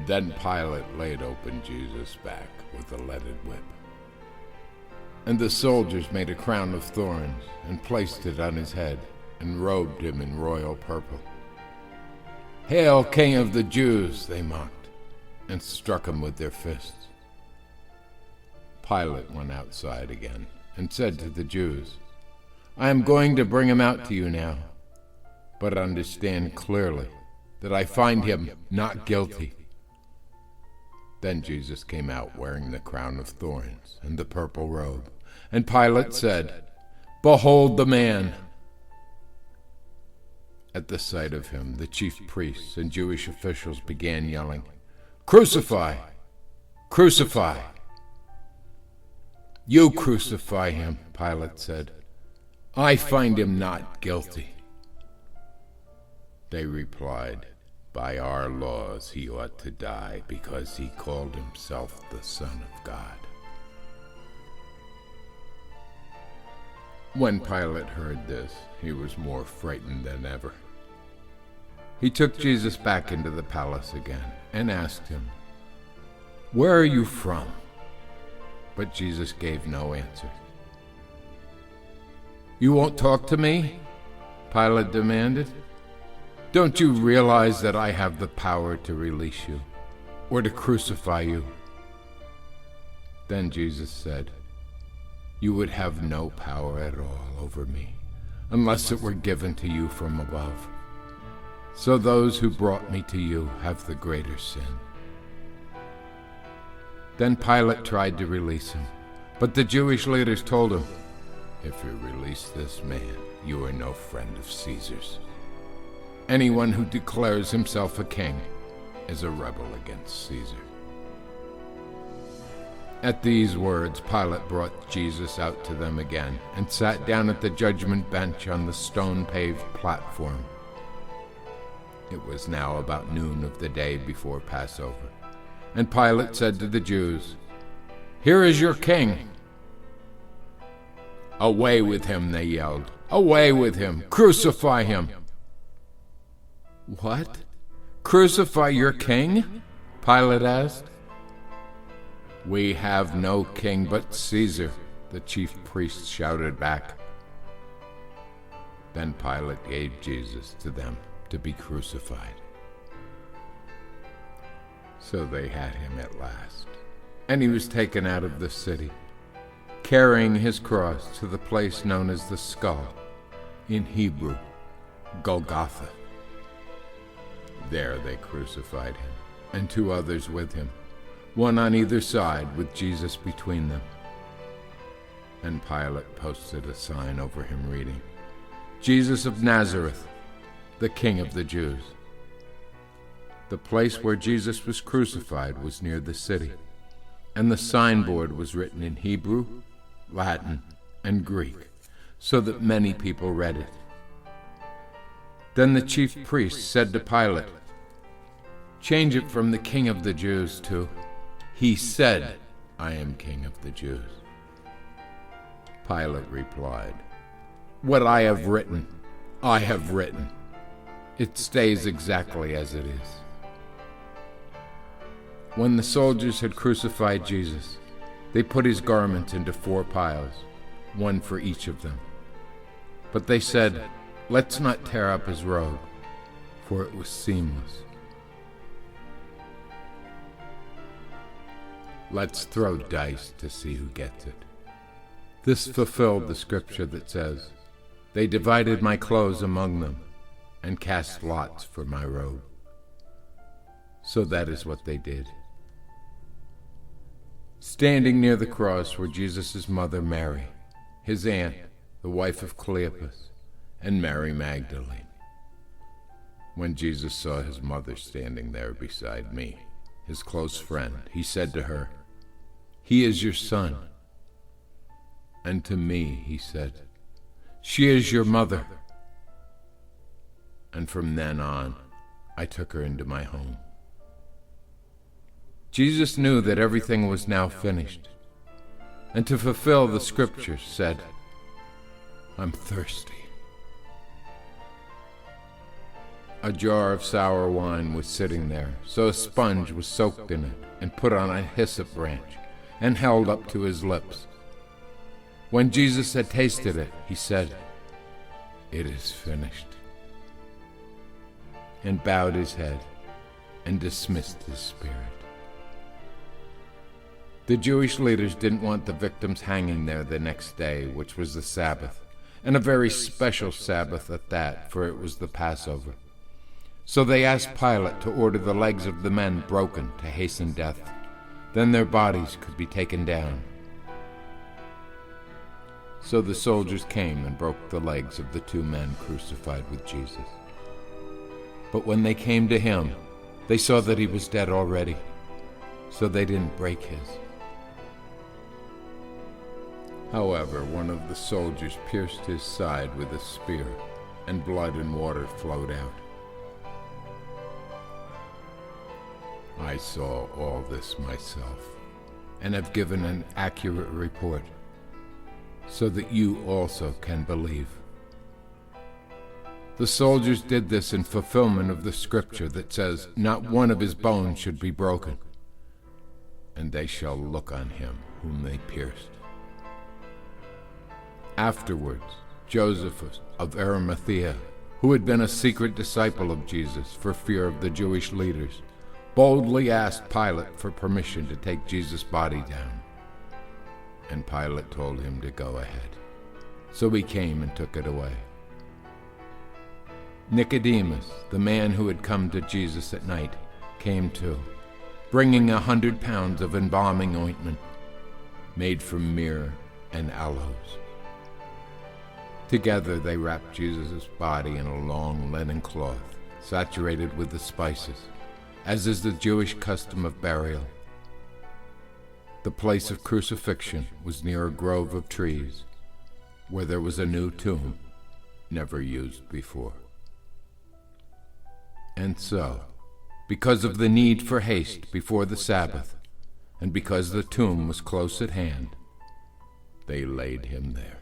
Then Pilate laid open Jesus' back with a leaded whip. And the soldiers made a crown of thorns and placed it on his head and robed him in royal purple. "Hail, King of the Jews!" they mocked, and struck him with their fists. Pilate went outside again and said to the Jews, "I am going to bring him out to you now, but understand clearly that I find him not guilty." Then Jesus came out wearing the crown of thorns and the purple robe, and Pilate said, "Behold the man!" At the sight of him, the chief priests and Jewish officials began yelling, "Crucify! Crucify!" "You crucify him," Pilate said. "I find him not guilty." They replied, "By our laws he ought to die because he called himself the Son of God." When Pilate heard this, he was more frightened than ever. He took Jesus back into the palace again and asked him, "Where are you from?" But Jesus gave no answer. "You won't talk to me?" Pilate demanded. "Don't you realize that I have the power to release you or to crucify you?" Then Jesus said, "You would have no power at all over me unless it were given to you from above. So those who brought me to you have the greater sin." Then Pilate tried to release him, but the Jewish leaders told him, "If you release this man, you are no friend of Caesar's. Anyone who declares himself a king is a rebel against Caesar." At these words, Pilate brought Jesus out to them again and sat down at the judgment bench on the stone-paved platform. It was now about noon of the day before Passover, and Pilate said to the Jews, "Here is your king." "Away with him," they yelled. "Away with him! Crucify him!" "What? Crucify your king?" Pilate asked. "We have no king but Caesar," the chief priests shouted back. Then Pilate gave Jesus to them to be crucified. So they had him at last, and he was taken out of the city, carrying his cross to the place known as the Skull, in Hebrew, Golgotha. There they crucified him, and 2 others with him, one on either side with Jesus between them. And Pilate posted a sign over him reading, "Jesus of Nazareth, the King of the Jews." The place where Jesus was crucified was near the city, and the signboard was written in Hebrew, Latin, and Greek, so that many people read it. Then the chief priests said to Pilate, "Change it from the King of the Jews to, 'He said, I am King of the Jews.'" Pilate replied, "What I have written, I have written. It stays exactly as it is." When the soldiers had crucified Jesus, they put his garments into 4 piles, one for each of them. But they said, "Let's not tear up his robe, for it was seamless. Let's throw dice to see who gets it." This fulfilled the scripture that says, "They divided my clothes among them and cast lots for my robe." So that is what they did. Standing near the cross were Jesus' mother Mary, his aunt, the wife of Cleopas, and Mary Magdalene. When Jesus saw his mother standing there beside me, his close friend, he said to her, "He is your son." And to me he said, "She is your mother." And from then on, I took her into my home. Jesus knew that everything was now finished, and to fulfill the scriptures said, "I'm thirsty." A jar of sour wine was sitting there, so a sponge was soaked in it and put on a hyssop branch and held up to his lips. When Jesus had tasted it, he said, "It is finished," and bowed his head and dismissed his spirit. The Jewish leaders didn't want the victims hanging there the next day, which was the Sabbath, and a very special Sabbath at that, for it was the Passover. So they asked Pilate to order the legs of the men broken to hasten death. Then their bodies could be taken down. So the soldiers came and broke the legs of the 2 men crucified with Jesus. But when they came to him, they saw that he was dead already, so they didn't break his. However, one of the soldiers pierced his side with a spear, and blood and water flowed out. I saw all this myself, and have given an accurate report, so that you also can believe. The soldiers did this in fulfillment of the scripture that says, "Not one of his bones should be broken." And they shall look on him whom they pierced. Afterwards, Joseph of Arimathea, who had been a secret disciple of Jesus for fear of the Jewish leaders, boldly asked Pilate for permission to take Jesus' body down. And Pilate told him to go ahead. So he came and took it away. Nicodemus, the man who had come to Jesus at night, came too, bringing 100 pounds of embalming ointment made from myrrh and aloes. Together they wrapped Jesus' body in a long linen cloth, saturated with the spices, as is the Jewish custom of burial. The place of crucifixion was near a grove of trees, where there was a new tomb, never used before. And so, because of the need for haste before the Sabbath, and because the tomb was close at hand, they laid him there.